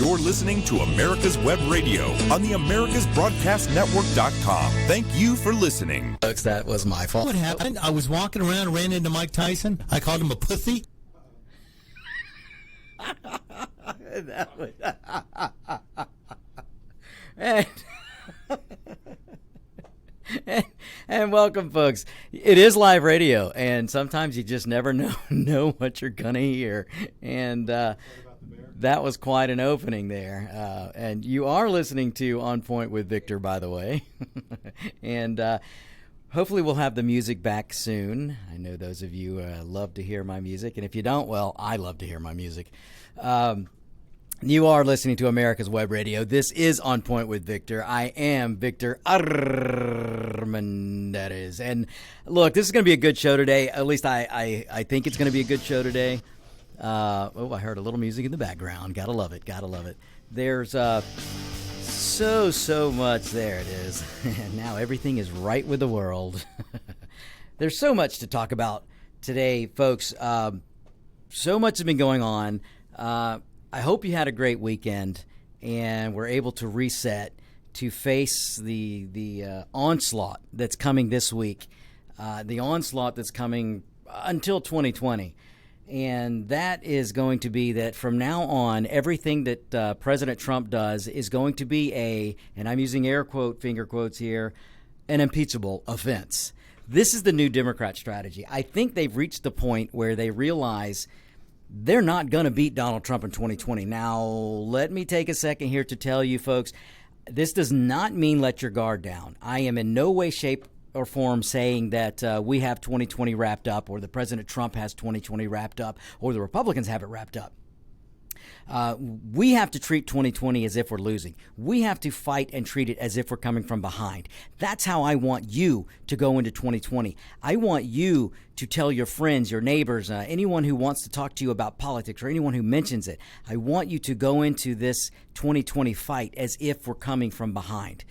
You're listening to America's Web Radio on the AmericasBroadcastNetwork.com. Thank you for listening. Folks, that was my fault. What happened? I was walking around and ran into Mike Tyson. I called him a pussy. And welcome, folks. It is live radio, and sometimes you just never know what you're going to hear. And that was quite an opening there. And you are listening to On Point with Victor, by the way. And hopefully we'll have the music back soon. I know those of you love to hear my music, and if you don't, well, I love to hear my music. You are listening to America's Web Radio. This is On Point with Victor. I am Victor Armendariz. And look, this is going to be a good show today. At least I think it's going to be a good show today. I heard a little music in the background. Gotta love it. Gotta love it. There's so much. There it is. And now everything is right with the world. There's so much to talk about today, folks. So much has been going on. I hope you had a great weekend and were able to reset to face the onslaught that's coming this week, the onslaught that's coming until 2020. And that is going to be that from now on, everything that President Trump does is going to be and I'm using finger quotes here, an impeachable offense. This is the new Democrat strategy. I think they've reached the point where they realize they're not going to beat Donald Trump in 2020. Now, let me take a second here to tell you folks, this does not mean let your guard down. I am in no way, shape, or form saying that we have 2020 wrapped up, or the President Trump has 2020 wrapped up, or the Republicans have it wrapped up. We have to treat 2020 as if we're losing. We have to fight and treat it as if we're coming from behind. That's how I want you to go into 2020. I want you to tell your friends, your neighbors, anyone who wants to talk to you about politics or anyone who mentions it. I want you to go into this 2020 fight as if we're coming from behind,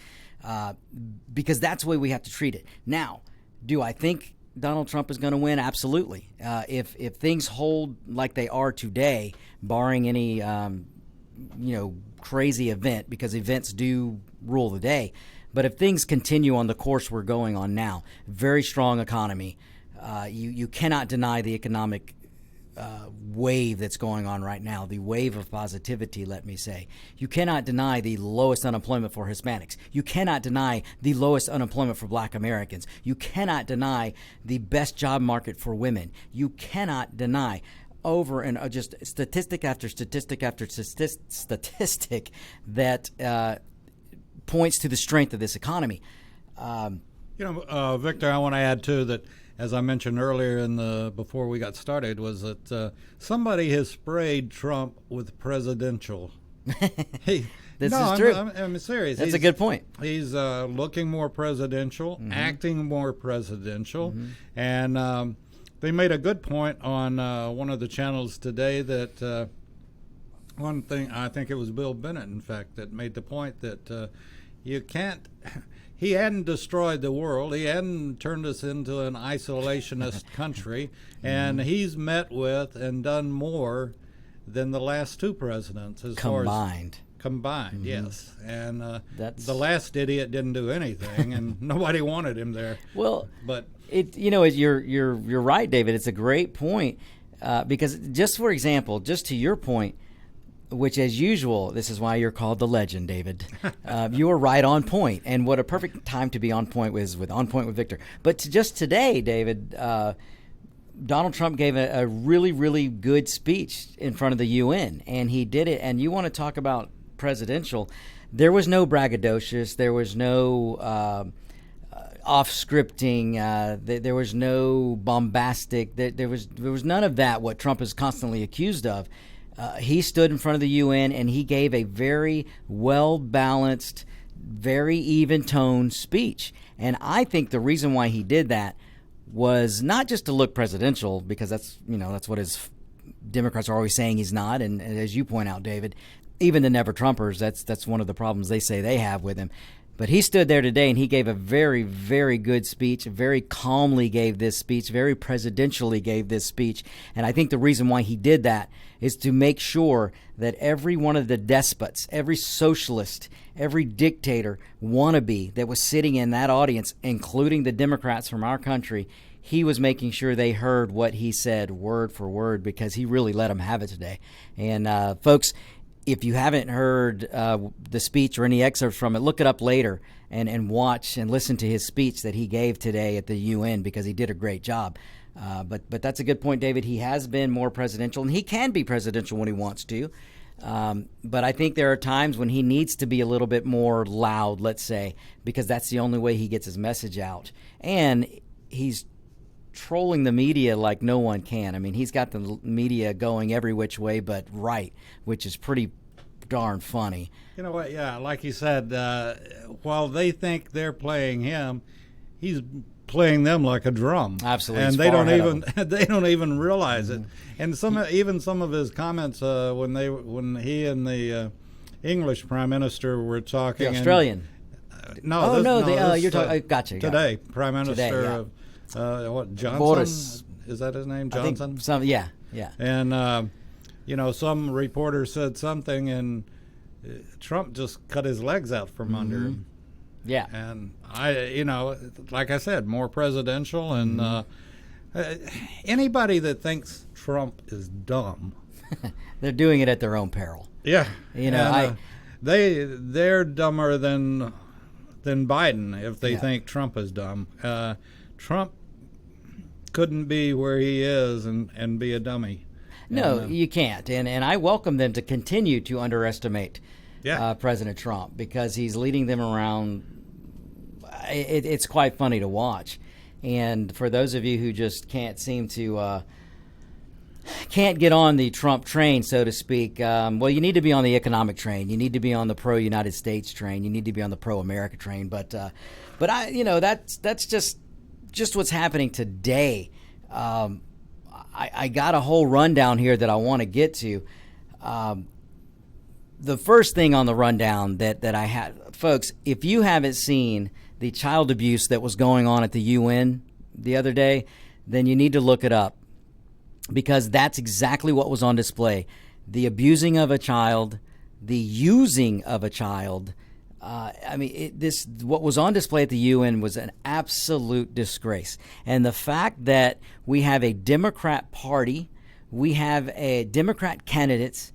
because that's the way we have to treat it. Now, do I think Donald Trump is going to win? Absolutely. If things hold like they are today, barring any crazy event, because events do rule the day. But if things continue on the course we're going on now, very strong economy, you cannot deny the economic wave that's going on right now, the wave of positivity, let me say. You cannot deny the lowest unemployment for Hispanics. You cannot deny the lowest unemployment for Black Americans. You cannot deny the best job market for women. You cannot deny over and just statistic after statistic after statistic that points to the strength of this economy. Victor, I want to add too that, as I mentioned earlier before we got started, was that somebody has sprayed Trump with presidential. This is true. I'm serious. That's a good point. He's looking more presidential, acting more presidential, and they made a good point on one of the channels today that one thing, I think it was Bill Bennett, in fact, that made the point that you can't. He hadn't destroyed the world. He hadn't turned us into an isolationist country. And he's met with and done more than the last two presidents. Combined, yes. And the last idiot didn't do anything, and nobody wanted him there. Well, but you're right, David. It's a great point because just for example, just to your point, which, as usual, this is why you're called the legend, David. You are right on point, and what a perfect time to be on point with On Point with Victor. But just today, David, Donald Trump gave a really, really good speech in front of the UN, and he did it. And you want to talk about presidential? There was no braggadocious. There was no off-scripting. There was no bombastic. There was none of that. What Trump is constantly accused of. He stood in front of the UN and he gave a very well-balanced, very even-toned speech. And I think the reason why he did that was not just to look presidential, because that's what his Democrats are always saying he's not. And as you point out, David, even the Never Trumpers, that's one of the problems they say they have with him. But he stood there today and he gave a very, very good speech, very calmly gave this speech, very presidentially gave this speech. And I think the reason why he did that is to make sure that every one of the despots, every socialist, every dictator wannabe that was sitting in that audience, including the Democrats from our country, he was making sure they heard what he said word for word, because he really let them have it today. And folks, if you haven't heard the speech or any excerpts from it, look it up later and watch and listen to his speech that he gave today at the UN, because he did a great job. But that's a good point, David. He has been more presidential, and he can be presidential when he wants to. But I think there are times when he needs to be a little bit more loud, let's say, because that's the only way he gets his message out. And he's trolling the media like no one can. I mean, he's got the media going every which way but right, which is pretty darn funny. You know what? Yeah, like you said, while they think they're playing him, he's playing them like a drum. Absolutely, and they don't even realize it. And some of his comments when he and the English Prime Minister were talking. The Australian. You're talking. Gotcha. Today, Prime Minister. What, Johnson? Boris. Is that his name? Johnson? Yeah. And, some reporter said something, and Trump just cut his legs out from under him. Yeah. And like I said, more presidential. And anybody that thinks Trump is dumb. They're doing it at their own peril. Yeah. And, they're dumber than Biden if they think Trump is dumb. Trump couldn't be where he is and be a dummy. No, you can't. And I welcome them to continue to underestimate President Trump, because he's leading them around. It's quite funny to watch. And for those of you who just can't get on the Trump train, so to speak, well, you need to be on the economic train. You need to be on the pro-United States train. You need to be on the pro-America train. But that's just what's happening today. I got a whole rundown here that I want to get to. The first thing on the rundown that I had, folks, if you haven't seen the child abuse that was going on at the UN the other day, then you need to look it up, because that's exactly what was on display. The abusing of a child, the using of a child. What was on display at the UN was an absolute disgrace. And the fact that we have a Democrat party, we have a Democrat candidates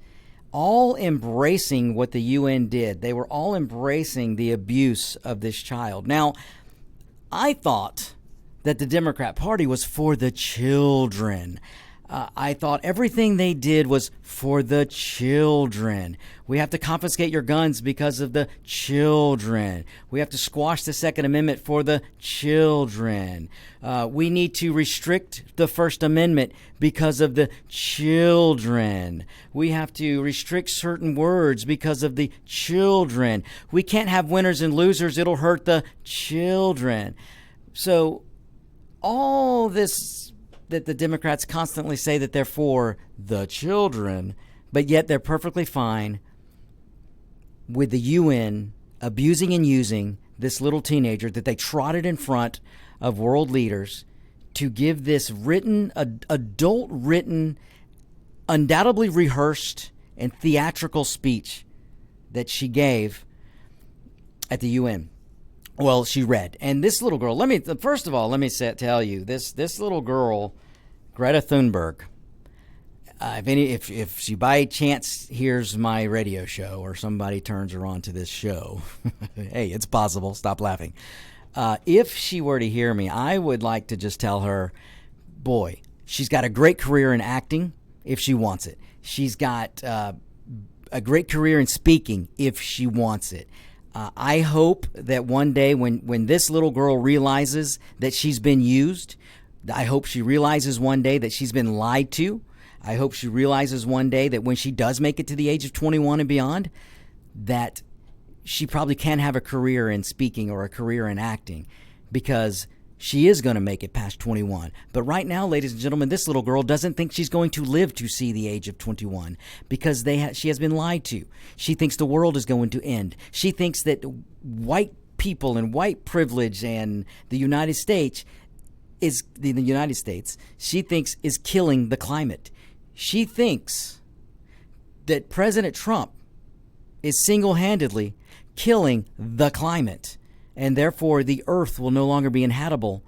all embracing what the UN did. They were all embracing the abuse of this child. Now, I thought that the Democrat Party was for the children. I thought everything they did was for the children. We have to confiscate your guns because of the children. We have to squash the Second Amendment for the children. We need to restrict the First Amendment because of the children. We have to restrict certain words because of the children. We can't have winners and losers. It'll hurt the children. So all this that the Democrats constantly say that they're for the children, but yet they're perfectly fine with the UN abusing and using this little teenager that they trotted in front of world leaders to give this adult written, undoubtedly rehearsed and theatrical speech that she gave at the UN. Well, she read. And this little girl, let me tell you, this little girl, Greta Thunberg, if she by chance hears my radio show or somebody turns her on to this show, hey, it's possible. Stop laughing. If she were to hear me, I would like to just tell her, boy, she's got a great career in acting if she wants it. She's got a great career in speaking if she wants it. I hope that one day when this little girl realizes that she's been used, I hope she realizes one day that she's been lied to. I hope she realizes one day that when she does make it to the age of 21 and beyond, that she probably can have a career in speaking or a career in acting, because she is going to make it past 21. But right now, ladies and gentlemen, this little girl doesn't think she's going to live to see the age of 21 because she has been lied to. She thinks the world is going to end. She thinks that white people and white privilege and the United States she thinks is killing the climate. She thinks that President Trump is single-handedly killing the climate, and therefore the earth will no longer be inhabitable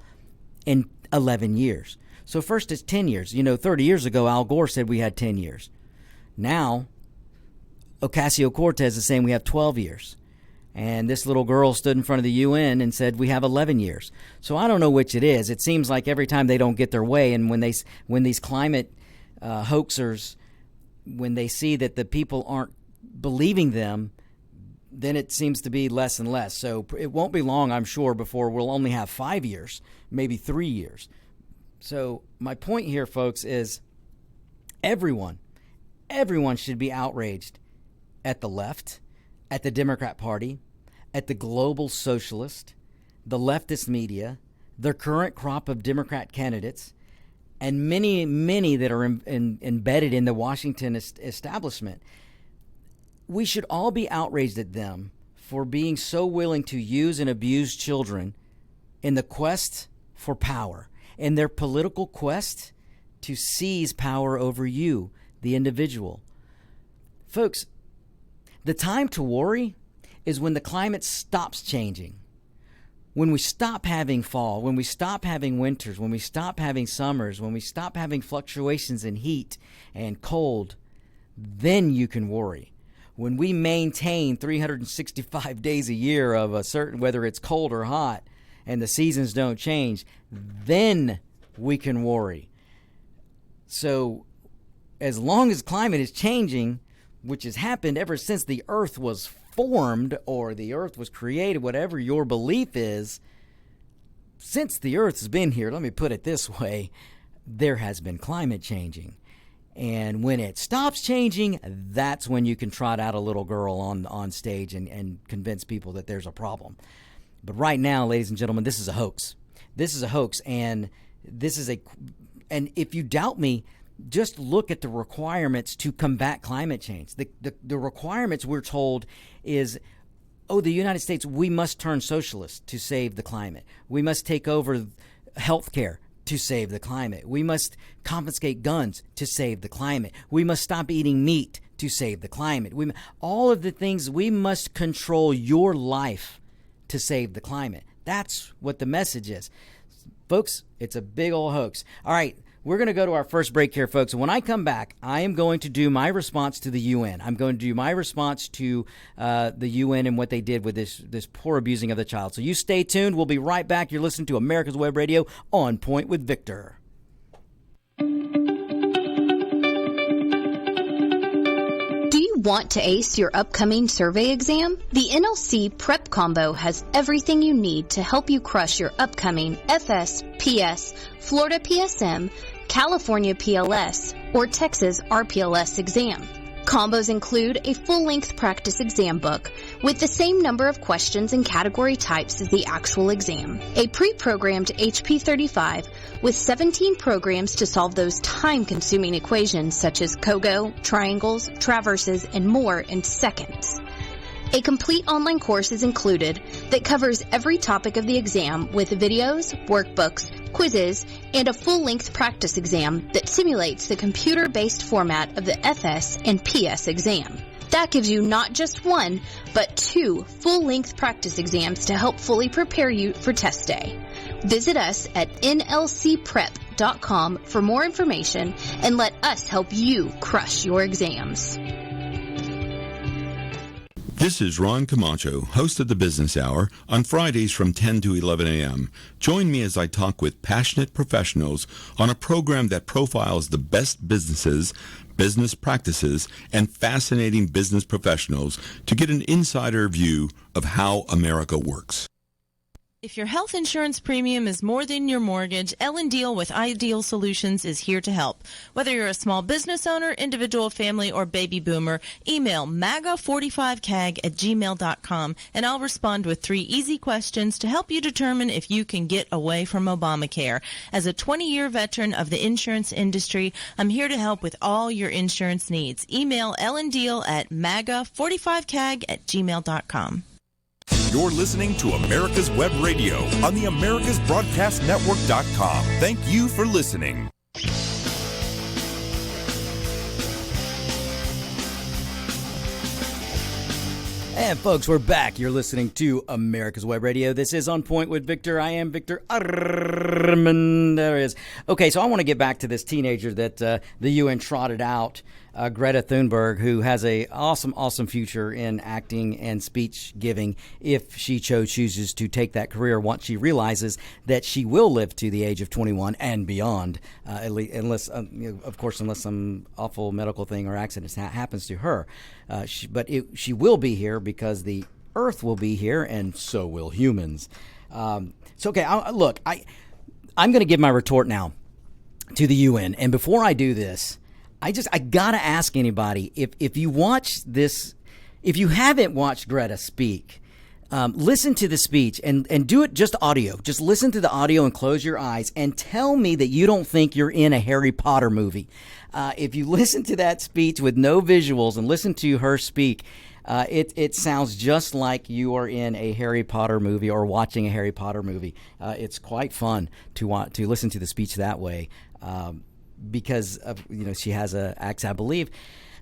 in 11 years. So first it's 10 years. 30 years ago, Al Gore said we had 10 years. Now, Ocasio-Cortez is saying we have 12 years. And this little girl stood in front of the UN and said we have 11 years. So I don't know which it is. It seems like every time they don't get their way, and when these climate hoaxers, when they see that the people aren't believing them, then it seems to be less and less. So it won't be long, I'm sure, before we'll only have 5 years, maybe 3 years. So my point here, folks, is everyone should be outraged at the left, at the Democrat Party, at the global socialist, the leftist media, the current crop of Democrat candidates, and many, many that are embedded in the Washington establishment. We should all be outraged at them for being so willing to use and abuse children in the quest for power, in their political quest to seize power over you, the individual. Folks, the time to worry is when the climate stops changing. When we stop having fall, when we stop having winters, when we stop having summers, when we stop having fluctuations in heat and cold, then you can worry. When we maintain 365 days a year of a certain, whether it's cold or hot, and the seasons don't change, then we can worry. So as long as climate is changing, which has happened ever since the earth was formed or the earth was created, whatever your belief is, since the earth has been here, let me put it this way, there has been climate changing. And when it stops changing, that's when you can trot out a little girl on stage and convince people that there's a problem. But right now, ladies and gentlemen, this is a hoax. This is a hoax, and and if you doubt me, just look at the requirements to combat climate change. The requirements, we're told, is, the United States, we must turn socialist to save the climate. We must take over health care to save the climate. We must confiscate guns to save the climate. We must stop eating meat to save the climate. All of the things, we must control your life to save the climate. That's what the message is. Folks, it's a big old hoax. All right. We're going to go to our first break here, folks. When I come back, I am going to do my response to the UN. I'm going to do my response to the UN and what they did with this poor abusing of the child. So you stay tuned. We'll be right back. You're listening to America's Web Radio, On Point with Victor. Want to ace your upcoming survey exam? The NLC Prep Combo has everything you need to help you crush your upcoming FS, PS, Florida PSM, California PLS, or Texas RPLS exam. Combos include a full-length practice exam book with the same number of questions and category types as the actual exam, a pre-programmed HP35 with 17 programs to solve those time-consuming equations such as COGO, triangles, traverses, and more in seconds. A complete online course is included that covers every topic of the exam with videos, workbooks, quizzes, and a full-length practice exam that simulates the computer-based format of the FS and PS exam. That gives you not just one, but 2 full-length practice exams to help fully prepare you for test day. Visit us at nlcprep.com for more information and let us help you crush your exams. This is Ron Camacho, host of the Business Hour, on Fridays from 10 to 11 a.m. Join me as I talk with passionate professionals on a program that profiles the best businesses, business practices, and fascinating business professionals to get an insider view of how America works. If your health insurance premium is more than your mortgage, Ellen Deal with Ideal Solutions is here to help. Whether you're a small business owner, individual, family, or baby boomer, email MAGA45CAG@gmail.com and I'll respond with 3 easy questions to help you determine if you can get away from Obamacare. As a 20-year veteran of the insurance industry, I'm here to help with all your insurance needs. Email Ellen Deal at MAGA45CAG@gmail.com. You're listening to America's Web Radio on the AmericasBroadcastNetwork.com. Thank you for listening. And folks, we're back. You're listening to America's Web Radio. This is On Point with Victor. I am Victor Armendariz. Okay, so I want to get back to this teenager that the UN trotted out, Greta Thunberg, who has a awesome future in acting and speech giving if she chooses to take that career once she realizes that she will live to the age of 21 and beyond, at least, unless some awful medical thing or accident happens to her. She will be here because the Earth will be here, and so will humans. I'm going to give my retort now to the UN, and before I do this, I gotta ask anybody if you watch this, if you haven't watched Greta speak, listen to the speech and do it just audio. Just listen to the audio and close your eyes and tell me that you don't think you're in a Harry Potter movie. If you listen to that speech with no visuals and listen to her speak, it sounds just like you are in a Harry Potter movie or watching a Harry Potter movie. It's quite fun to listen to the speech that way. Because of, she has a accent, I believe.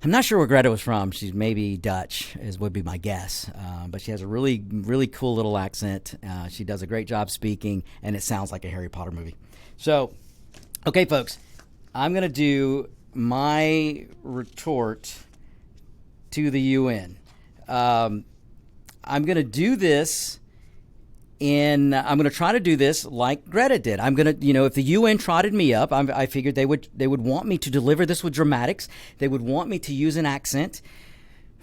I'm not sure where Greta was from. She's maybe Dutch, would be my guess. But she has a really, really cool little accent. She does a great job speaking, and it sounds like a Harry Potter movie. So, okay, folks, I'm going to do my retort to the UN. I'm going to do this. I'm going to try to do this like Greta did. I'm going to, if the UN trotted me up, I figured they would want me to deliver this with dramatics. They would want me to use an accent,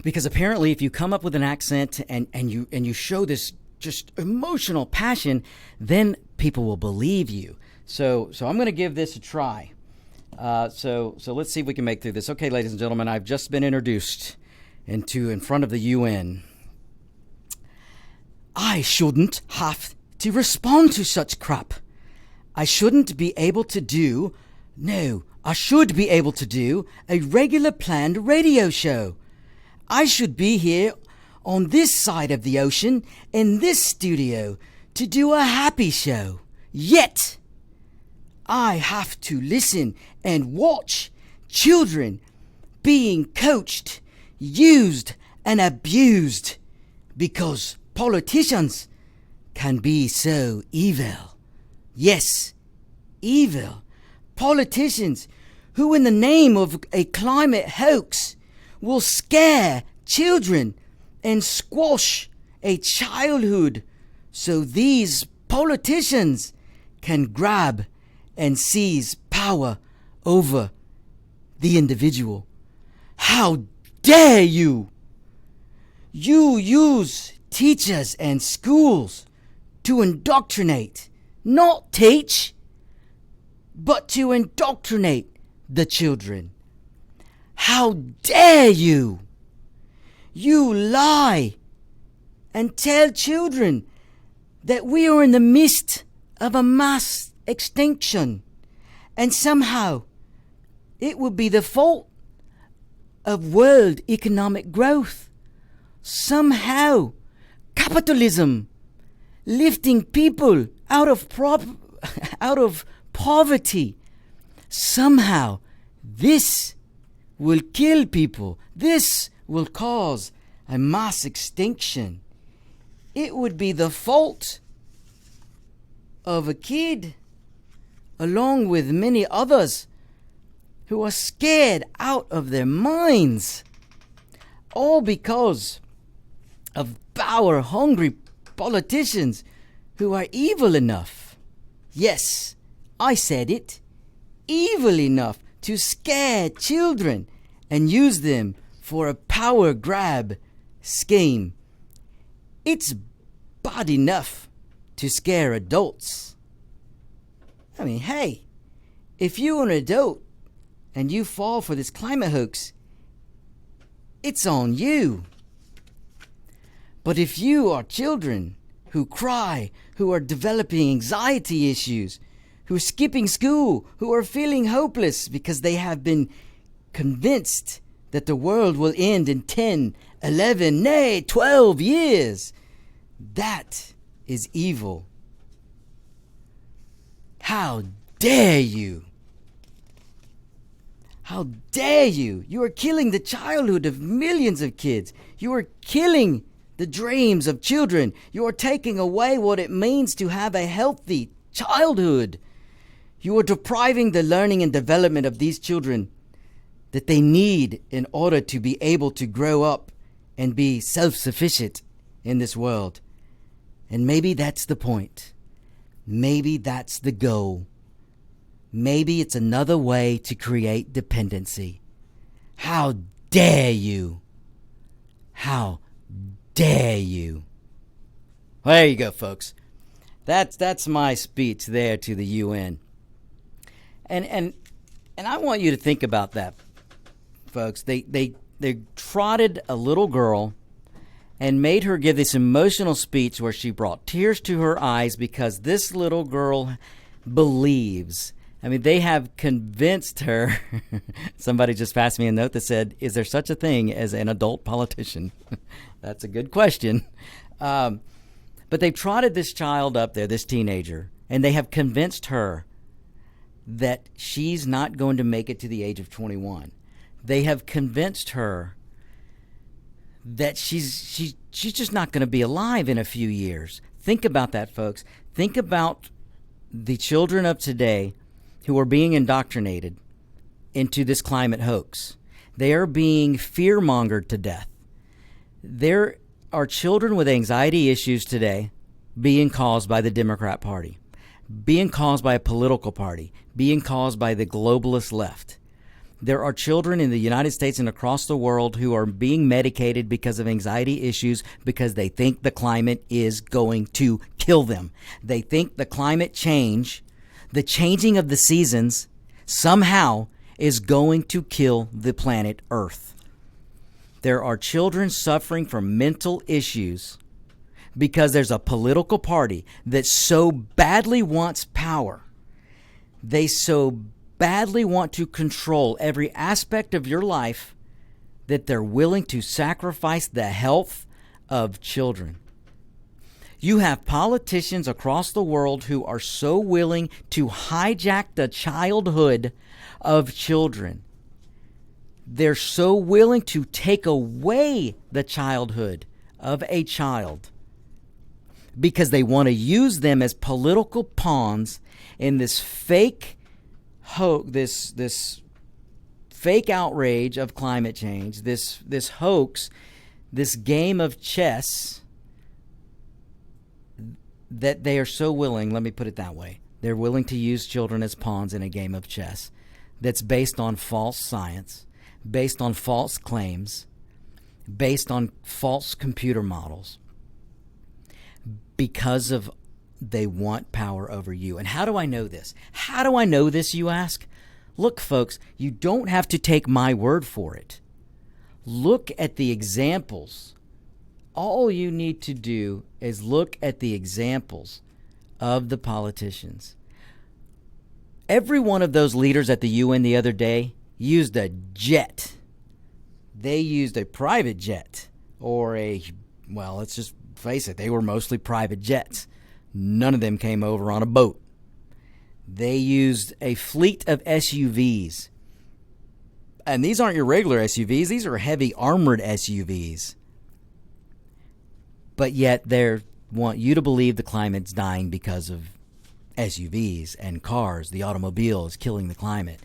because apparently if you come up with an accent and you show this just emotional passion, then people will believe you. So I'm going to give this a try. So let's see if we can make through this. Okay, ladies and gentlemen, I've just been introduced in front of the UN. I shouldn't have to respond to such crap. I shouldn't be able to do, I should be able to do a regular planned radio show. I should be here on this side of the ocean in this studio to do a happy show. Yet, I have to listen and watch children being coached, used, and abused because politicians can be so evil. Yes, evil. Politicians who, in the name of a climate hoax, will scare children and squash a childhood so these politicians can grab and seize power over the individual. How dare you! You use teachers and schools to indoctrinate, not teach, but to indoctrinate the children. How dare you! You lie and tell children that we are in the midst of a mass extinction, and somehow it will be the fault of world economic growth. Somehow capitalism lifting people out of poverty. Somehow this will kill people. This will cause a mass extinction. It would be the fault of a kid, along with many others who are scared out of their minds, all because of power-hungry politicians who are evil enough, yes, I said it, evil enough to scare children and use them for a power grab scheme. It's bad enough to scare adults. I mean, hey, if you're an adult and you fall for this climate hoax, it's on you. But if you are children who cry, who are developing anxiety issues, who are skipping school, who are feeling hopeless because they have been convinced that the world will end in 10, 11, nay, 12 years, That is evil. How dare you? How dare you? You are killing the childhood of millions of kids. You are killing the dreams of children. You are taking away what it means to have a healthy childhood. You are depriving the learning and development of these children that they need in order to be able to grow up and be self-sufficient in this world. And maybe that's the point. Maybe that's the goal. Maybe it's another way to create dependency. How dare you? How dare you? Well, there you go, folks. That's my speech there to the UN. And I want you to think about that, folks. They trotted a little girl and made her give this emotional speech where she brought tears to her eyes because this little girl believes. I mean, they have convinced her. Somebody just passed me a note that said, is there such a thing as an adult politician? That's a good question. But they've trotted this child up there, this teenager, and they have convinced her that she's not going to make it to the age of 21. They have convinced her that she's just not going to be alive in a few years. Think about that, folks. Think about the children of today who are being indoctrinated into this climate hoax. They are being fear-mongered to death. There are children with anxiety issues today being caused by the Democrat Party, being caused by a political party, being caused by the globalist left. There are children in the United States and across the world who are being medicated because of anxiety issues because they think the climate is going to kill them. They think the climate change, the changing of the seasons, somehow is going to kill the planet Earth. There are children suffering from mental issues because there's a political party that so badly wants power. They so badly want to control every aspect of your life that they're willing to sacrifice the health of children. You have politicians across the world who are so willing to hijack the childhood of children. They're so willing to take away the childhood of a child because they want to use them as political pawns in this fake this fake outrage of climate change, this hoax, this game of chess that they are so willing, let me put it that way, they're willing to use children as pawns in a game of chess that's based on false science, based on false claims, based on false computer models, because of they want power over you. And how do I know this? How do I know this, you ask? Look, folks, you don't have to take my word for it. Look at the examples. All you need to do is look at the examples of the politicians. Every one of those leaders at the UN the other day used a jet. They used a private jet or well, let's just face it, they were mostly private jets. None of them came over on a boat. They used a fleet of SUVs. And these aren't your regular SUVs. These are heavy armored SUVs. But yet they want you to believe the climate's dying because of SUVs and cars. The automobile is killing the climate.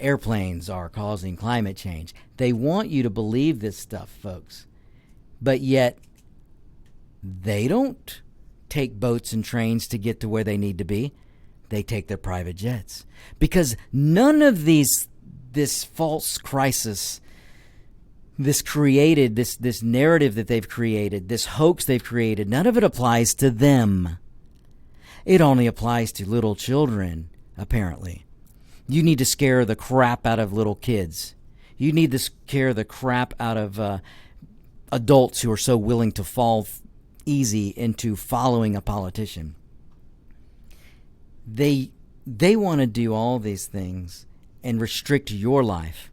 Airplanes are causing climate change. They want you to believe this stuff, folks. But yet they don't take boats and trains to get to where they need to be. They take their private jets. Because none of this false crisis, this narrative that they've created, this hoax they've created, none of it applies to them. It only applies to little children, apparently. You need to scare the crap out of little kids. You need to scare the crap out of adults who are so willing to fall easy into following a politician. They want to do all these things and restrict your life,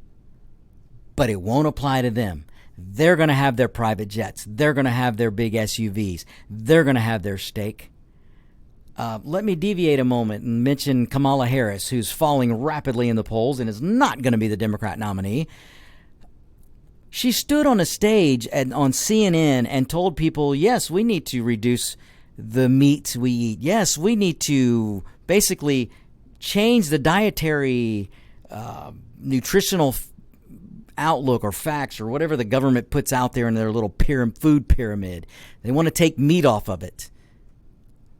but it won't apply to them. They're going to have their private jets. They're going to have their big SUVs. They're going to have their steak. Let me deviate a moment and mention Kamala Harris, who's falling rapidly in the polls and is not going to be the Democrat nominee. She stood on a stage on CNN and told people, yes, we need to reduce the meat we eat. Yes, we need to basically change the dietary nutritional outlook or facts or whatever the government puts out there in their little food pyramid. They want to take meat off of it.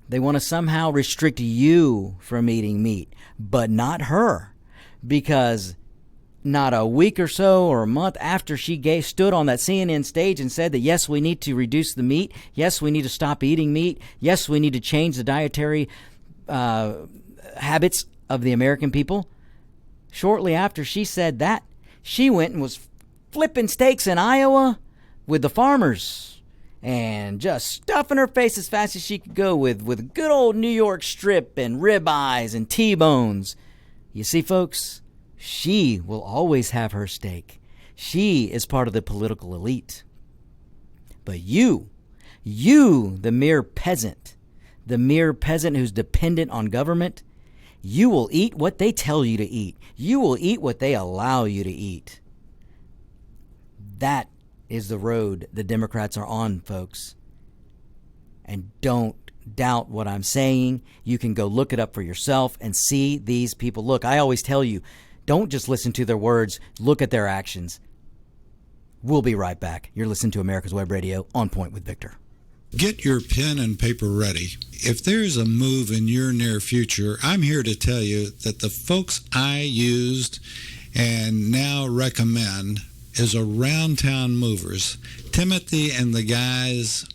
They want to somehow restrict you from eating meat, but not her, because not a week or so or a month after she stood on that CNN stage and said that, yes, we need to reduce the meat. Yes, we need to stop eating meat. Yes, we need to change the dietary habits of the American people. Shortly after she said that, she went and was flipping steaks in Iowa with the farmers and just stuffing her face as fast as she could go with good old New York strip and ribeyes and T-bones. You see, folks, she will always have her steak. She is part of the political elite. But you, the mere peasant who's dependent on government, you will eat what they tell you to eat. You will eat what they allow you to eat. That is the road the Democrats are on, folks. And don't doubt what I'm saying. You can go look it up for yourself and see these people. Look, I always tell you, don't just listen to their words, look at their actions. We'll be right back. You're listening to America's Web Radio, On Point with Victor. Get your pen and paper ready. If there's a move in your near future, I'm here to tell you that the folks I used and now recommend is Around Town Movers. Timothy and the guys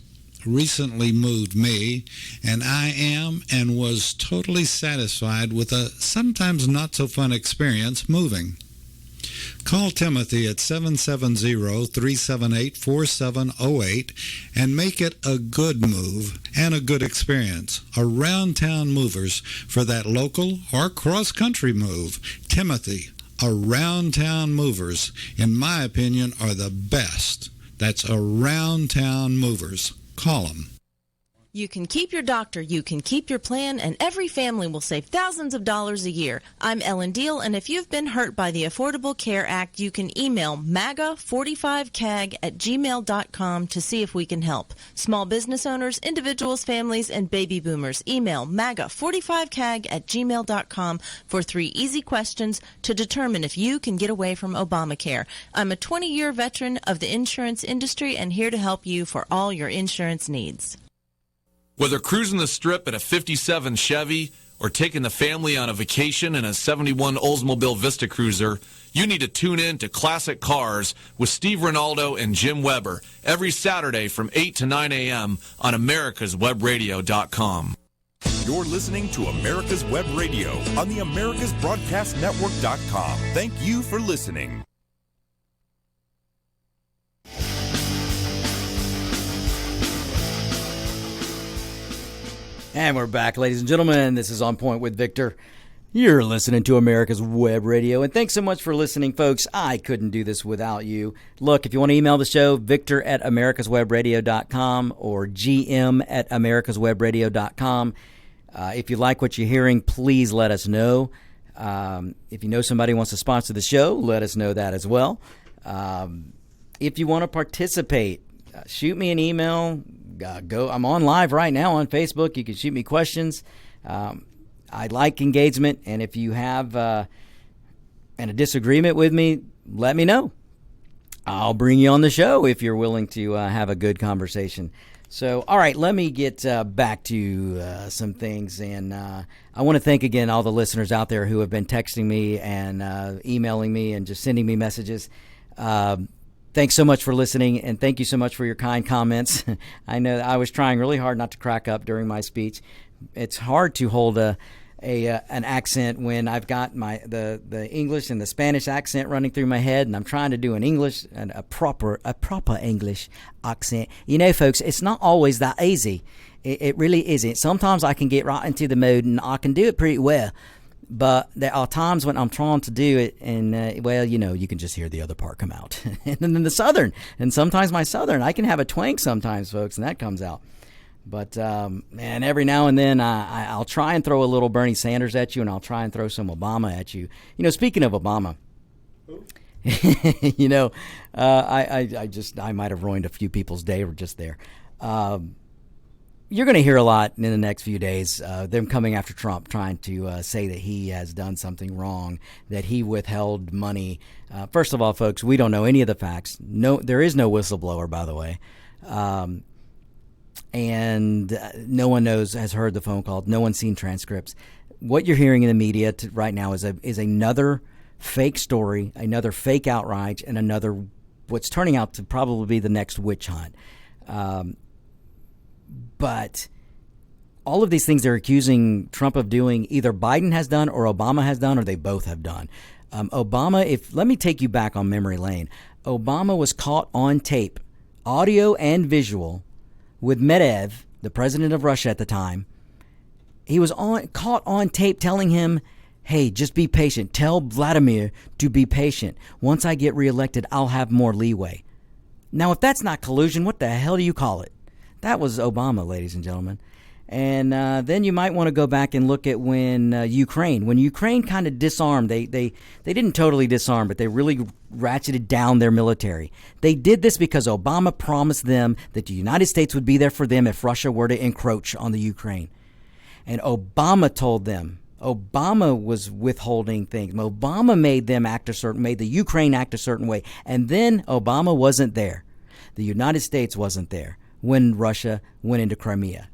recently moved me, and I am and was totally satisfied with a sometimes not so fun experience moving. Call Timothy at 770-378-4708 and make it a good move and a good experience. Around Town Movers for that local or cross-country move. Timothy, Around Town Movers, in my opinion, are the best. That's Around Town Movers. Call them. You can keep your doctor, you can keep your plan, and every family will save thousands of dollars a year. I'm Ellen Deal, and if you've been hurt by the Affordable Care Act, you can email MAGA45CAG@gmail.com to see if we can help. Small business owners, individuals, families, and baby boomers, email MAGA45CAG@gmail.com for 3 easy questions to determine if you can get away from Obamacare. I'm a 20-year veteran of the insurance industry and here to help you for all your insurance needs. Whether cruising the strip in a 57 Chevy or taking the family on a vacation in a 71 Oldsmobile Vista Cruiser, you need to tune in to Classic Cars with Steve Ronaldo and Jim Weber every Saturday from 8 to 9 a.m. on americaswebradio.com. You're listening to America's Web Radio on the americasbroadcastnetwork.com. Thank you for listening. And we're back, ladies and gentlemen. This is On Point with Victor. You're listening to America's Web Radio. And thanks so much for listening, folks. I couldn't do this without you. Look, if you want to email the show, victor@americaswebradio.com or gm@americaswebradio.com. If you like what you're hearing, please let us know. If you know somebody who wants to sponsor the show, let us know that as well. If you want to participate, shoot me an email. I'm on live right now on Facebook. You can shoot me questions. I like engagement, and if you have a disagreement with me, let me know. I'll bring you on the show if you're willing to have a good conversation. So, all right, let me get back to some things, and I want to thank again all the listeners out there who have been texting me and emailing me and just sending me messages. Thanks so much for listening, and thank you so much for your kind comments. I know I was trying really hard not to crack up during my speech. It's hard to hold an accent when I've got the English and the Spanish accent running through my head, and I'm trying to do an English and a proper English accent. You know, folks, it's not always that easy. It really isn't. Sometimes I can get right into the mood, and I can do it pretty well. But there are times when I'm trying to do it, and well, you can just hear the other part come out. And then the Southern, and sometimes my Southern, I can have a twang sometimes, folks, and that comes out. But man, every now and then I'll try and throw a little Bernie Sanders at you, and I'll try and throw some Obama at you. Speaking of Obama, I might have ruined a few people's day just there. You're going to hear a lot in the next few days, them coming after Trump, trying to say that he has done something wrong, that he withheld money. First of all, folks, we don't know any of the facts. No, there is no whistleblower, by the way. And no one has heard the phone call. No one's seen transcripts. What you're hearing in the media right now is another fake story, another fake outrage, and another what's turning out to probably be the next witch hunt. But all of these things they're accusing Trump of doing, either Biden has done or Obama has done, or they both have done. Obama, let me take you back on memory lane. Obama was caught on tape, audio and visual, with Medvedev, the president of Russia at the time. He was caught on tape telling him, hey, just be patient. Tell Vladimir to be patient. Once I get reelected, I'll have more leeway. Now, if that's not collusion, what the hell do you call it? That was Obama, ladies and gentlemen. And then you might want to go back and look at when Ukraine kind of disarmed. They didn't totally disarm, but they really ratcheted down their military. They did this because Obama promised them that the United States would be there for them if Russia were to encroach on the Ukraine. And Obama told them. Obama was withholding things. Obama made the Ukraine act a certain way. And then Obama wasn't there. The United States wasn't there when Russia went into Crimea.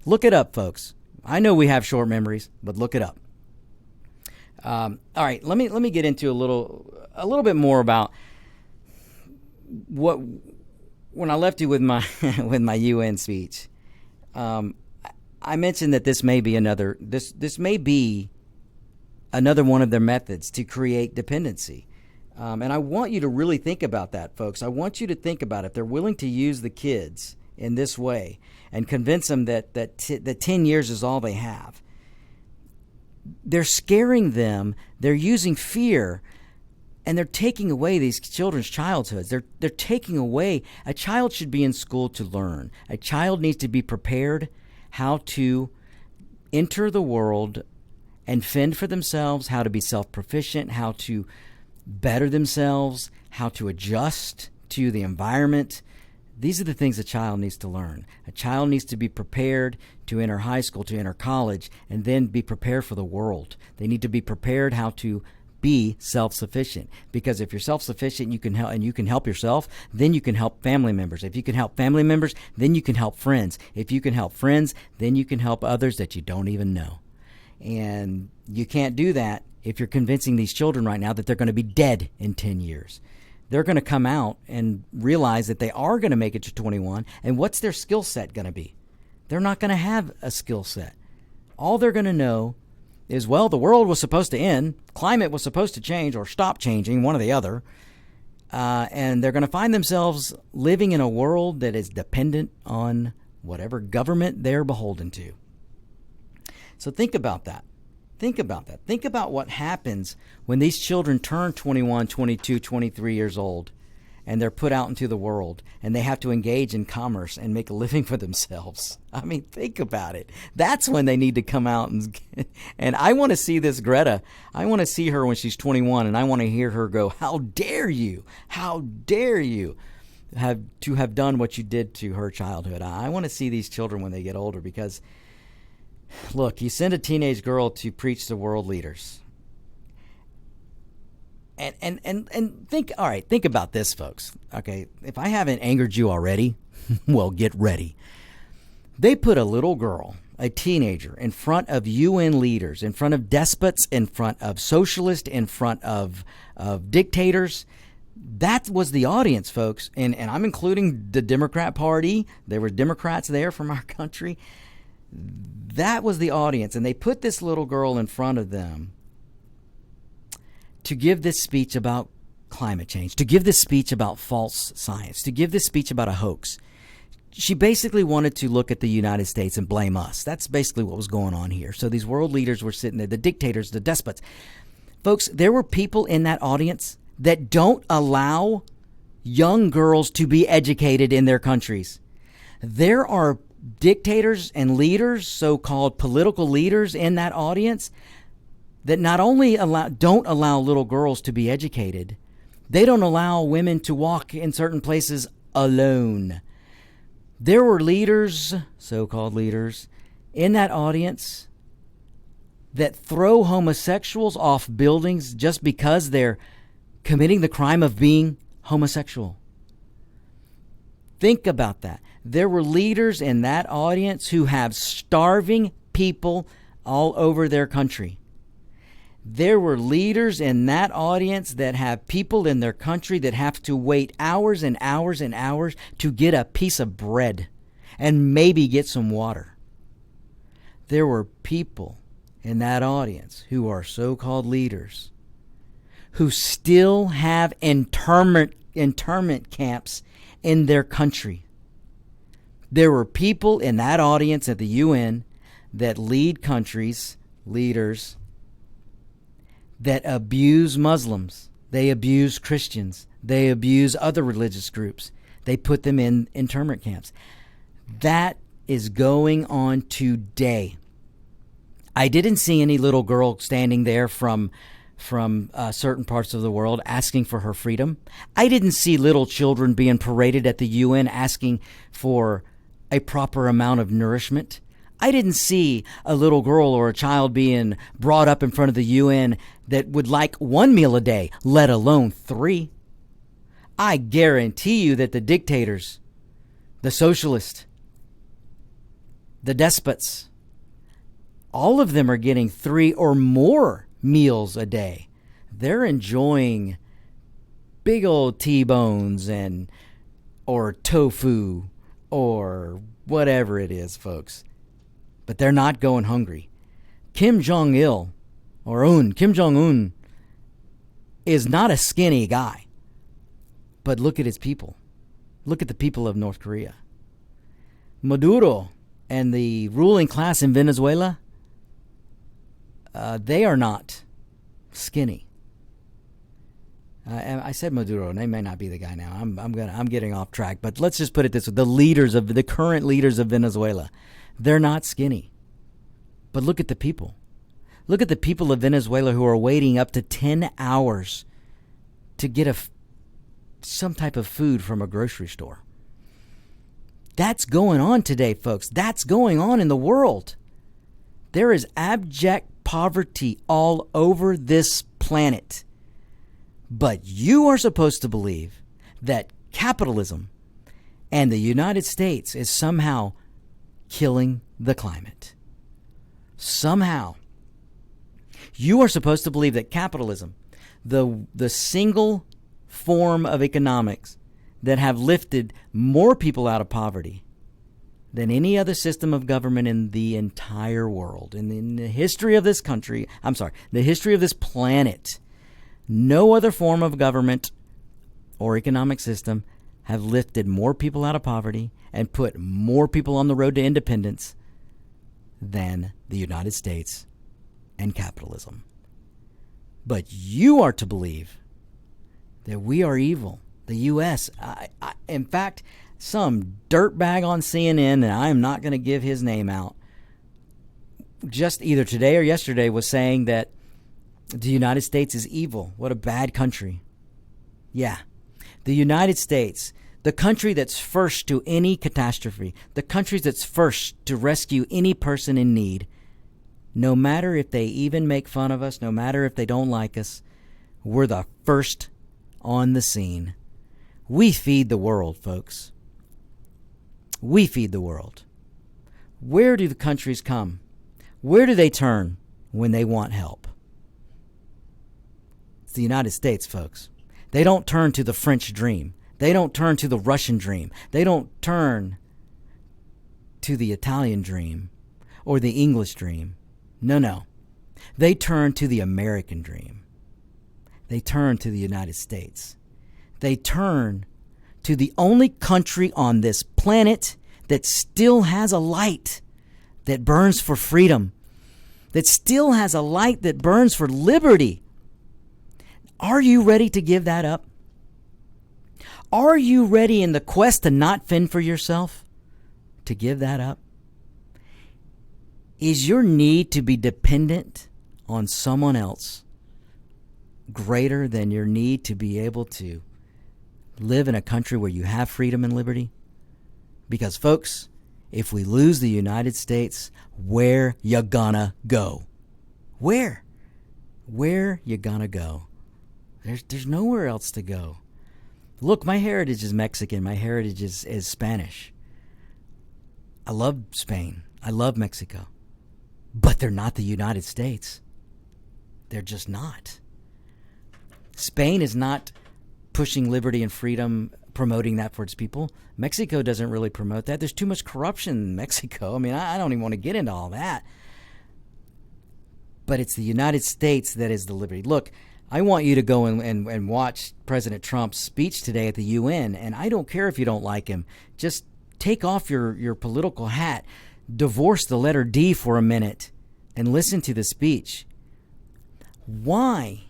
Look it up, folks. I know we have short memories, but look it up. All right, let me get into a little bit more about what when I left you with my with my UN speech. I mentioned that this may be another one of their methods to create dependency. And I want you to really think about that, folks. I want you to think about it. If they're willing to use the kids in this way and convince them that 10 years is all they have, they're scaring them. They're using fear, and they're taking away these children's childhoods. They're taking away. A child should be in school to learn. A child needs to be prepared how to enter the world and fend for themselves, how to be self-proficient, how to better themselves, how to adjust to the environment. These are the things a child needs to learn. A child needs to be prepared to enter high school, to enter college, and then be prepared for the world. They need to be prepared how to be self-sufficient. Because if you're self-sufficient, you can help yourself, then you can help family members. If you can help family members, then you can help friends. If you can help friends, then you can help others that you don't even know. And you can't do that if you're convincing these children right now that they're going to be dead in 10 years. They're going to come out and realize that they are going to make it to 21. And what's their skill set going to be? They're not going to have a skill set. All they're going to know is, well, the world was supposed to end, climate was supposed to change or stop changing, one or the other, and they're going to find themselves living in a world that is dependent on whatever government they're beholden to. So think about that. Think about that. Think about what happens when these children turn 21, 22, 23 years old, and they're put out into the world, and they have to engage in commerce and make a living for themselves. I mean, think about it. That's when they need to come out. And I want to see this Greta. I want to see her when she's 21, and I want to hear her go, how dare you? How dare you have done what you did to her childhood? I want to see these children when they get older, because, look, you send a teenage girl to preach to world leaders. And think about this, folks. Okay, if I haven't angered you already, well, get ready. They put a little girl, a teenager, in front of UN leaders, in front of despots, in front of socialists, in front of dictators. That was the audience, folks. And I'm including the Democrat Party. There were Democrats there from our country. That was the audience. And they put this little girl in front of them to give this speech about climate change, to give this speech about false science, to give this speech about a hoax, she basically wanted to look at the United States and blame us. That's basically what was going on here. So these world leaders were sitting there, the dictators, the despots. Folks, there were people in that audience that don't allow young girls to be educated in their countries. There are dictators and leaders, so-called political leaders in that audience, that not only don't allow little girls to be educated, they don't allow women to walk in certain places alone. There were leaders, so-called leaders, in that audience that throw homosexuals off buildings just because they're committing the crime of being homosexual. Think about that. There were leaders in that audience who have starving people all over their country. There were leaders in that audience that have people in their country that have to wait hours and hours and hours to get a piece of bread and maybe get some water. There were people in that audience who are so-called leaders who still have internment camps in their country. There were people in that audience at the UN that lead countries, leaders, that abuse Muslims. They abuse Christians. They abuse other religious groups. They put them in internment camps. That is going on today. I didn't see any little girl standing there from certain parts of the world asking for her freedom. I didn't see little children being paraded at the UN asking for a proper amount of nourishment. I didn't see a little girl or a child being brought up in front of the UN that would like one meal a day, let alone 3. I guarantee you that the dictators, the socialists, the despots, all of them are getting 3 or more meals a day. They're enjoying big old T-bones or tofu or whatever it is, folks. But they're not going hungry. Kim Jong-un is not a skinny guy. But look at his people. Look at the people of North Korea. Maduro and the ruling class in Venezuela, they are not skinny. I said Maduro, and they may not be the guy now. I'm getting off track, but let's just put it this way: the current leaders of Venezuela, they're not skinny. But look at the people. Look at the people of Venezuela who are waiting up to 10 hours to get some type of food from a grocery store. That's going on today, folks. That's going on in the world. There is abject poverty all over this planet. But you are supposed to believe that capitalism and the United States is somehow killing the climate. Somehow. You are supposed to believe that capitalism, the single form of economics that have lifted more people out of poverty than any other system of government in the entire world. And in the history of this country, the history of this planet, no other form of government or economic system have lifted more people out of poverty and put more people on the road to independence than the United States and capitalism. But you are to believe that we are evil. The U.S., in fact, some dirtbag on CNN, and I am not going to give his name out, just either today or yesterday was saying that the United States is evil. What a bad country. Yeah. The United States, the country that's first to any catastrophe, the country that's first to rescue any person in need, no matter if they even make fun of us, no matter if they don't like us, we're the first on the scene. We feed the world, folks. We feed the world. Where do the countries come? Where do they turn when they want help? It's the United States, folks. They don't turn to the French dream. They don't turn to the Russian dream. They don't turn to the Italian dream or the English dream. No. They turn to the American dream. They turn to the United States. They turn to the only country on this planet that still has a light that burns for freedom, that still has a light that burns for liberty. Are you ready to give that up? Are you ready in the quest to not fend for yourself to give that up? Is your need to be dependent on someone else greater than your need to be able to live in a country where you have freedom and liberty? Because, folks, if we lose the United States, where you gonna go? Where you gonna go? There's nowhere else to go. Look, my heritage is Mexican. My heritage is Spanish. I love Spain. I love Mexico. But they're not the United States. They're just not. Spain is not pushing liberty and freedom, promoting that for its people. Mexico doesn't really promote that. There's too much corruption in Mexico. I mean, I don't even want to get into all that. But it's the United States that is the liberty. Look, I want you to go and watch President Trump's speech today at the UN, and I don't care if you don't like him. Just take off your political hat, divorce the letter D for a minute, and listen to the speech. Why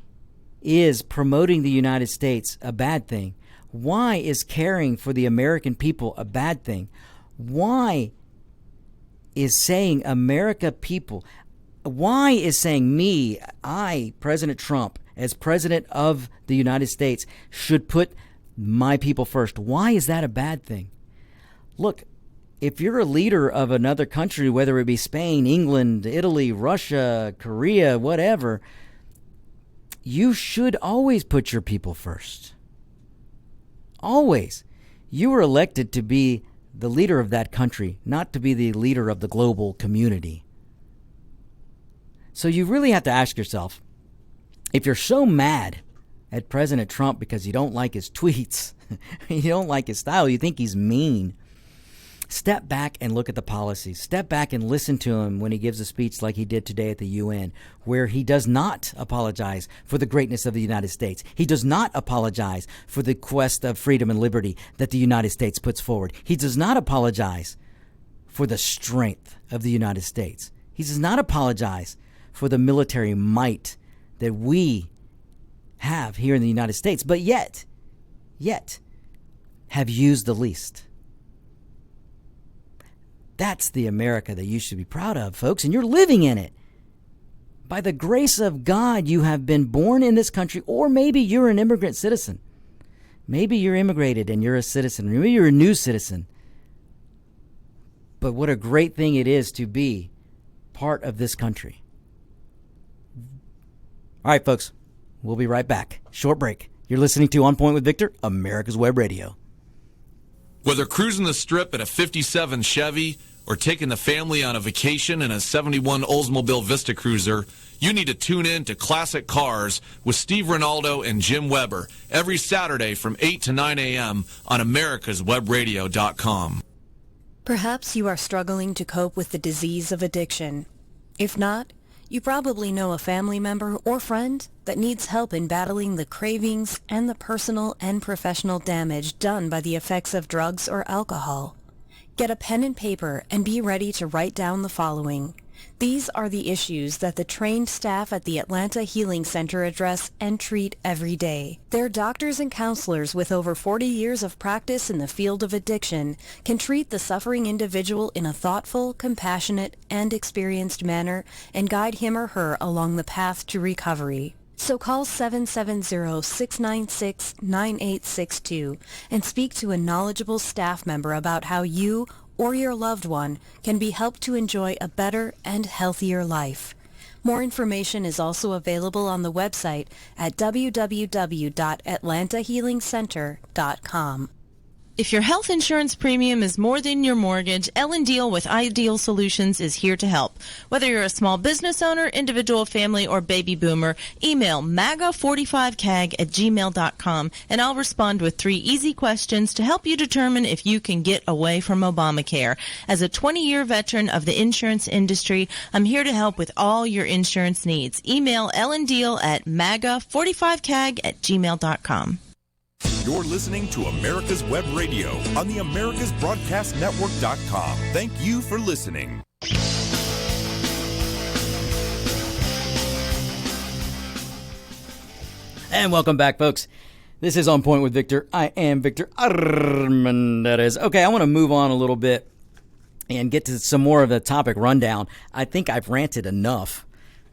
is promoting the United States a bad thing? Why is caring for the American people a bad thing? Why is saying America people, why is saying me, I, President Trump, as president of the United States, should put my people first? Why is that a bad thing? Look, if you're a leader of another country, whether it be Spain, England, Italy, Russia, Korea, whatever, you should always put your people first. Always. You were elected to be the leader of that country, not to be the leader of the global community. So you really have to ask yourself, if you're so mad at President Trump because you don't like his tweets, you don't like his style, you think he's mean, step back and look at the policies. Step back and listen to him when he gives a speech like he did today at the UN, where he does not apologize for the greatness of the United States. He does not apologize for the quest of freedom and liberty that the United States puts forward. He does not apologize for the strength of the United States. He does not apologize for the military might that we have here in the United States, but yet have used the least. That's the America that you should be proud of, folks, and you're living in it. By the grace of God, you have been born in this country, or maybe you're an immigrant citizen. Maybe you're immigrated and you're a citizen. Maybe you're a new citizen. But what a great thing it is to be part of this country. All right, folks, we'll be right back. Short break. You're listening to On Point with Victor, America's Web Radio. Whether cruising the strip in a 57 Chevy or taking the family on a vacation in a 71 Oldsmobile Vista Cruiser, you need to tune in to Classic Cars with Steve Ronaldo and Jim Weber every Saturday from 8 to 9 a.m. on americaswebradio.com. Perhaps you are struggling to cope with the disease of addiction. If not, you probably know a family member or friend that needs help in battling the cravings and the personal and professional damage done by the effects of drugs or alcohol. Get a pen and paper and be ready to write down the following. These are the issues that the trained staff at the Atlanta Healing Center address and treat every day. Their doctors and counselors with over 40 years of practice in the field of addiction can treat the suffering individual in a thoughtful, compassionate, and experienced manner and guide him or her along the path to recovery. So call 770-696-9862 and speak to a knowledgeable staff member about how you or your loved one can be helped to enjoy a better and healthier life. More information is also available on the website at www.atlantahealingcenter.com. If your health insurance premium is more than your mortgage, Ellen Deal with Ideal Solutions is here to help. Whether you're a small business owner, individual, family, or baby boomer, email maga45cag@gmail.com and I'll respond with 3 easy questions to help you determine if you can get away from Obamacare. As a 20-year veteran of the insurance industry, I'm here to help with all your insurance needs. Email Ellen Deal at maga45cag@gmail.com. You're listening to America's Web Radio on the AmericasBroadcastNetwork.com. Thank you for listening. And welcome back, folks. This is On Point with Victor. I am Victor Armendariz. Okay, I want to move on a little bit and get to some more of the topic rundown. I think I've ranted enough,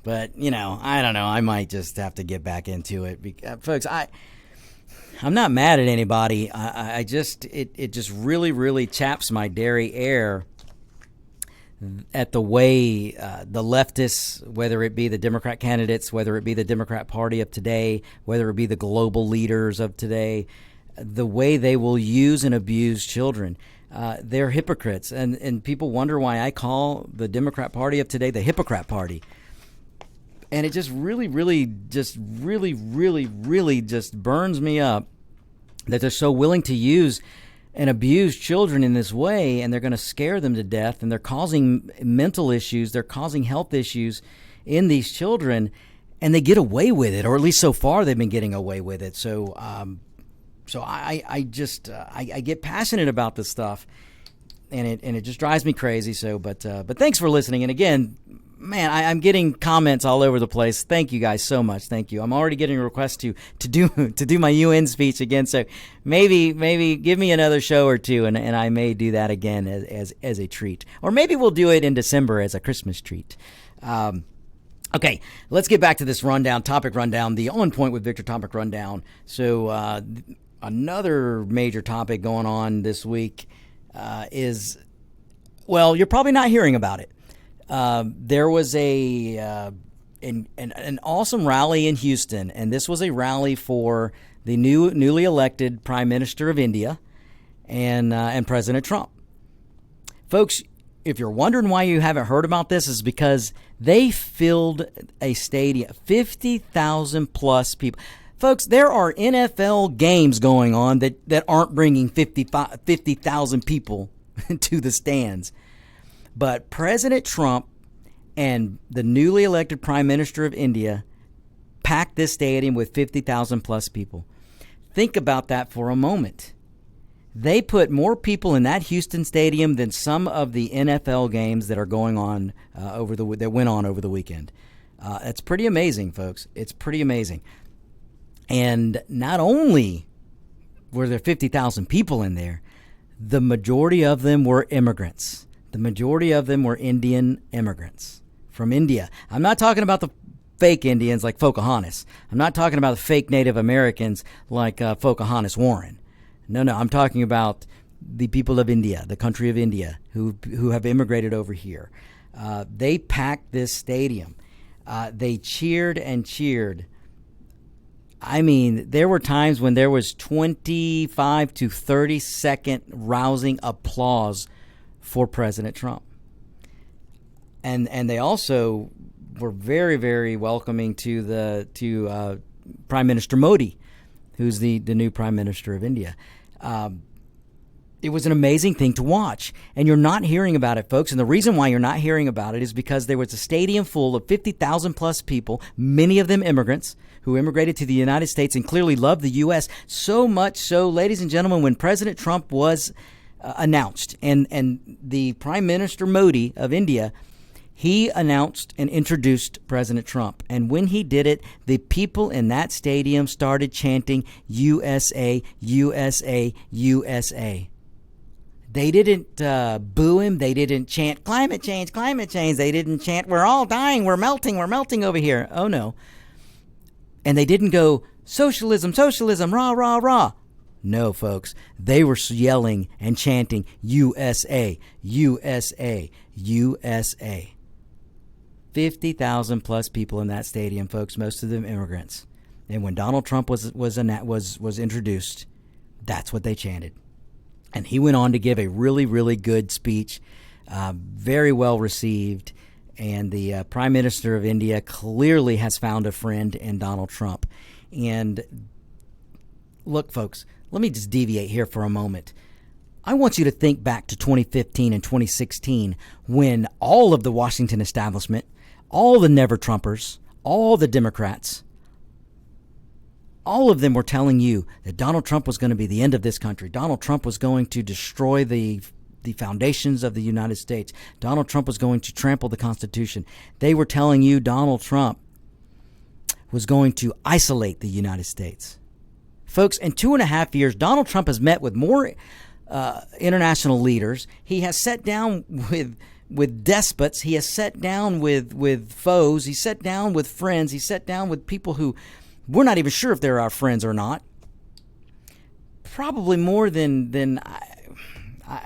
but, I don't know. I might just have to get back into it. Folks, I'm not mad at anybody. It just really, really chaps my derriere at the way the leftists, whether it be the Democrat candidates, whether it be the Democrat Party of today, whether it be the global leaders of today, the way they will use and abuse children. They're hypocrites. And people wonder why I call the Democrat Party of today the hypocrite party. And it just really burns me up that they're so willing to use and abuse children in this way, and they're going to scare them to death, and they're causing mental issues, they're causing health issues in these children, and they get away with it, or at least so far they've been getting away with it. So I get passionate about this stuff, and it just drives me crazy. So, but thanks for listening, and again, man, I'm getting comments all over the place. Thank you guys so much. Thank you. I'm already getting requests to do my UN speech again. So maybe give me another show or two, and I may do that again as a treat. Or maybe we'll do it in December as a Christmas treat. Okay, let's get back to this topic rundown, the On Point with Victor topic rundown. So another major topic going on this week is, well, you're probably not hearing about it. There was an awesome rally in Houston, and this was a rally for the newly elected Prime Minister of India and President Trump. Folks, if you're wondering why you haven't heard about this, is because they filled a stadium, 50,000 plus people. Folks, there are NFL games going on that aren't bringing 50,000 people to the stands. But President Trump and the newly elected Prime Minister of India packed this stadium with 50,000 plus people. Think about that for a moment. They put more people in that Houston stadium than some of the NFL games that are going on that went on over the weekend. It's pretty amazing, folks. It's pretty amazing. And not only were there 50,000 people in there, the majority of them were immigrants. The majority of them were Indian immigrants from India. I'm not talking about the fake Indians like Pocahontas. I'm not talking about the fake Native Americans like Pocahontas Warren. No, I'm talking about the people of India, the country of India, who have immigrated over here. They packed this stadium. They cheered and cheered. I mean, there were times when there was 25 to 30 second rousing applause for President Trump. And they also were very, very welcoming to Prime Minister Modi, who's the new Prime Minister of India. It was an amazing thing to watch. And you're not hearing about it, folks. And the reason why you're not hearing about it is because there was a stadium full of 50,000 plus people, many of them immigrants, who immigrated to the United States and clearly loved the U.S. so much so, ladies and gentlemen, when President Trump was announced and the Prime Minister Modi of India, he announced and introduced President Trump. And when he did it, the people in that stadium started chanting USA, USA, USA. They didn't boo him. They didn't chant climate change, climate change. They didn't chant we're all dying, we're melting over here. Oh no. And they didn't go socialism, socialism, rah, rah, rah. No, folks, they were yelling and chanting USA, USA, USA. 50,000 plus people in that stadium, folks, most of them immigrants. And when Donald Trump was introduced, that's what they chanted. And he went on to give a really, really good speech, very well received. And the Prime Minister of India clearly has found a friend in Donald Trump. And look, folks, let me just deviate here for a moment. I want you to think back to 2015 and 2016 when all of the Washington establishment, all the never-Trumpers, all the Democrats all of them were telling you that Donald Trump was going to be the end of this country. Donald Trump was going to destroy the foundations of the United States. Donald Trump was going to trample the Constitution. They were telling you Donald Trump was going to isolate the United States. Folks, in 2.5 years, Donald Trump has met with more international leaders. He has sat down with despots. He has sat down with foes. He sat down with friends. He sat down with people who we're not even sure if they're our friends or not. Probably more than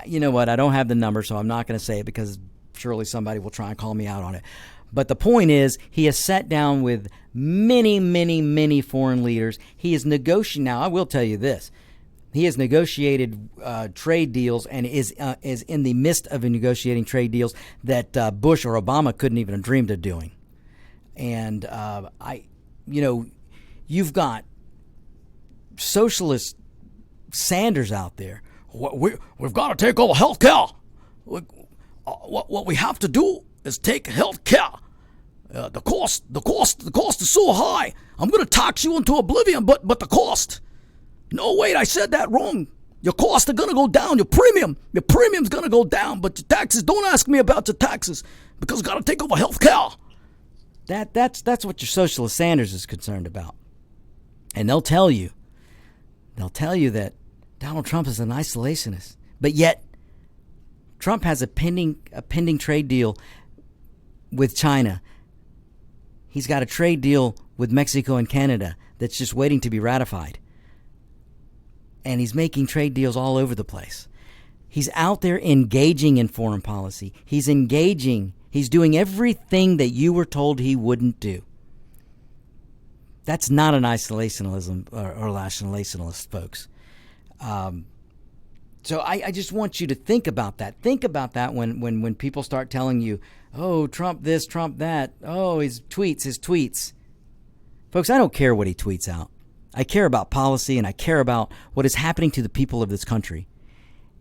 you know what? I don't have the number, so I'm not going to say it because surely somebody will try and call me out on it. But the point is, he has sat down with many, many, many foreign leaders. He is negotiating. Now, I will tell you this. He has negotiated trade deals and is in the midst of negotiating trade deals that Bush or Obama couldn't even have dreamed of doing. And you've got socialist Sanders out there. We've got to take over health care. What we have to do is take health care. The cost is so high. I'm going to tax you into oblivion, but the cost. No, wait, I said that wrong. Your costs are going to go down. Your premium's going to go down, but your taxes, don't ask me about your taxes because we've got to take over health care. That's what your socialist Sanders is concerned about. And they'll tell you that Donald Trump is an isolationist. But yet, Trump has a pending trade deal with China. He's got a trade deal with Mexico and Canada that's just waiting to be ratified. And he's making trade deals all over the place. He's out there engaging in foreign policy. He's doing everything that you were told he wouldn't do. That's not an isolationism or nationalist, folks. So I just want you to think about that. Think about that when people start telling you, oh, Trump this, Trump that. Oh, his tweets. Folks, I don't care what he tweets out. I care about policy and I care about what is happening to the people of this country.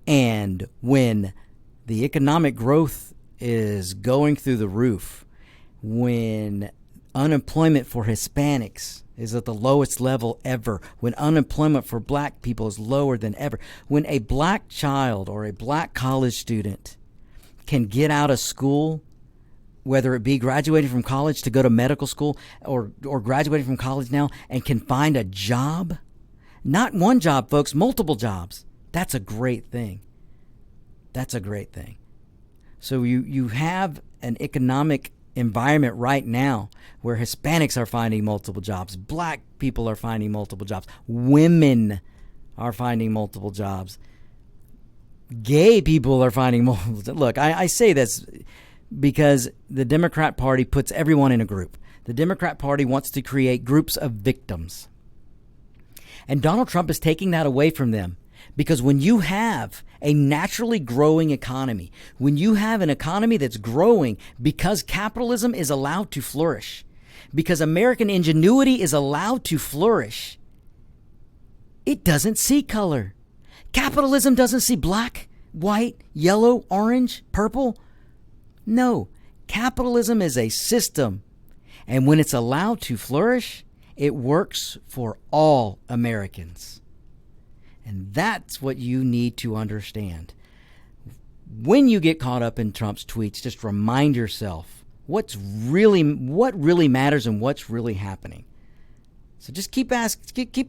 And when the economic growth is going through the roof, when unemployment for Hispanics is at the lowest level ever, when unemployment for black people is lower than ever, when a black child or a black college student can get out of school, whether it be graduating from college to go to medical school or graduating from college now and can find a job, not one job, folks, multiple jobs, that's a great thing. That's a great thing. So you have an economic environment right now where Hispanics are finding multiple jobs, black people are finding multiple jobs, women are finding multiple jobs, gay people are finding multiple jobs. Look, I say this because the Democrat Party puts everyone in a group. The Democrat Party wants to create groups of victims. And Donald Trump is taking that away from them. Because when you have a naturally growing economy, when you have an economy that's growing because capitalism is allowed to flourish, because American ingenuity is allowed to flourish, it doesn't see color. Capitalism doesn't see black, white, yellow, orange, purple. No, capitalism is a system. And when it's allowed to flourish, it works for all Americans. And that's what you need to understand. When you get caught up in Trump's tweets, just remind yourself what really matters and what's really happening. So just keep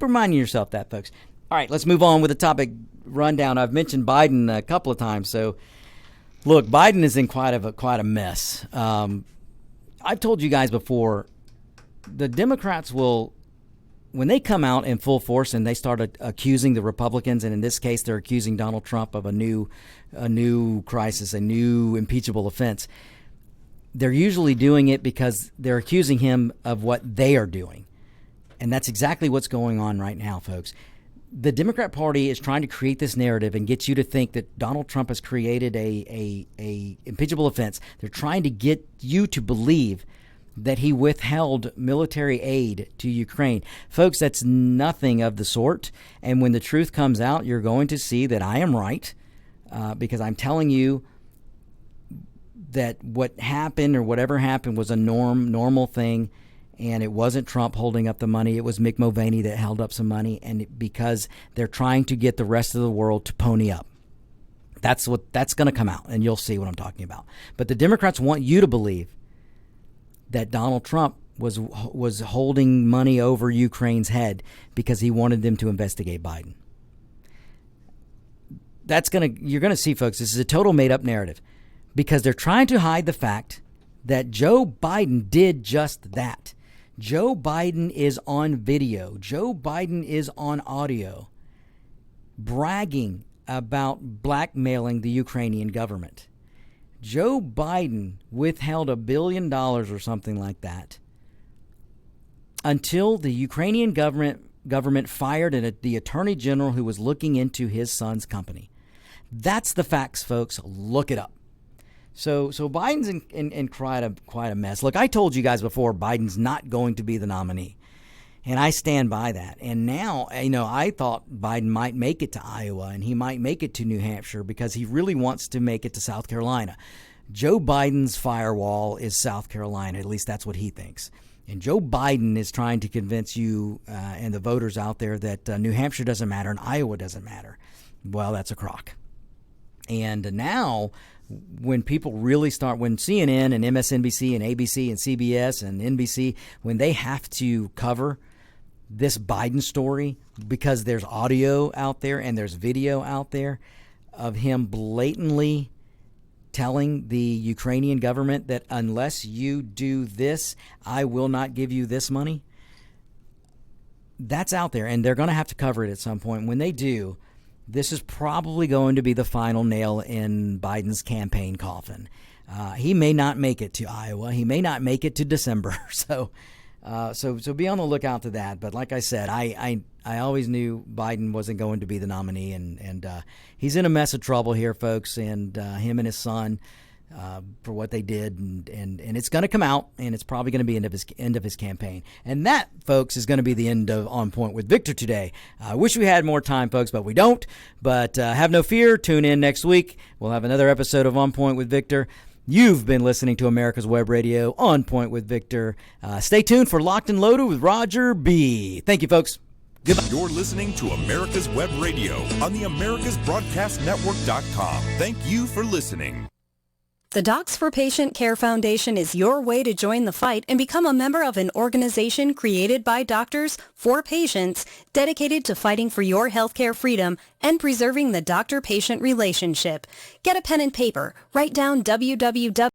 reminding yourself that, folks. All right, let's move on with the topic rundown. I've mentioned Biden a couple of times. So, look, Biden is in quite a mess. I've told you guys before, the Democrats will, when they come out in full force and they start accusing the Republicans, and in this case they're accusing Donald Trump of a new crisis, a new impeachable offense, they're usually doing it because they're accusing him of what they are doing. And that's exactly what's going on right now, folks. The Democrat Party is trying to create this narrative and get you to think that Donald Trump has created a impeachable offense. They're trying to get you to believe that he withheld military aid to Ukraine. Folks, that's nothing of the sort. And when the truth comes out, you're going to see that I am right, because I'm telling you that what happened or whatever happened was a normal thing. And it wasn't Trump holding up the money. It was Mick Mulvaney that held up some money, and because they're trying to get the rest of the world to pony up. That's going to come out, and you'll see what I'm talking about. But the Democrats want you to believe that Donald Trump was holding money over Ukraine's head because he wanted them to investigate Biden. You're going to see, folks, this is a total made-up narrative because they're trying to hide the fact that Joe Biden did just that. Joe Biden is on video. Joe Biden is on audio bragging about blackmailing the Ukrainian government. Joe Biden withheld $1 billion or something like that until the Ukrainian government fired the attorney general who was looking into his son's company. That's the facts, folks. Look it up. So Biden's in quite a mess. Look, I told you guys before Biden's not going to be the nominee, and I stand by that. And now, I thought Biden might make it to Iowa and he might make it to New Hampshire because he really wants to make it to South Carolina. Joe Biden's firewall is South Carolina. At least that's what he thinks. And Joe Biden is trying to convince you and the voters out there that New Hampshire doesn't matter and Iowa doesn't matter. Well, that's a crock. And now, when people really start, when CNN and MSNBC and ABC and CBS and NBC, when they have to cover this Biden story because there's audio out there and there's video out there of him blatantly telling the Ukrainian government that unless you do this, I will not give you this money. That's out there, and they're going to have to cover it at some point. When they do, this is probably going to be the final nail in Biden's campaign coffin. He may not make it to Iowa. He may not make it to December. So be on the lookout to that. But like I said, I always knew Biden wasn't going to be the nominee, and he's in a mess of trouble here, folks. And him and his son for what they did, and it's going to come out, and it's probably going to be end of his campaign. And that, folks, is going to be the end of On Point with Victor today. I wish we had more time, folks, but we don't. But have no fear. Tune in next week. We'll have another episode of On Point with Victor. You've been listening to America's Web Radio, On Point with Victor. Stay tuned for Locked and Loaded with Roger B. Thank you, folks. Goodbye. You're listening to America's Web Radio on the AmericasBroadcastNetwork.com. Thank you for listening. The Docs for Patient Care Foundation is your way to join the fight and become a member of an organization created by doctors for patients dedicated to fighting for your healthcare freedom and preserving the doctor-patient relationship. Get a pen and paper. Write down www.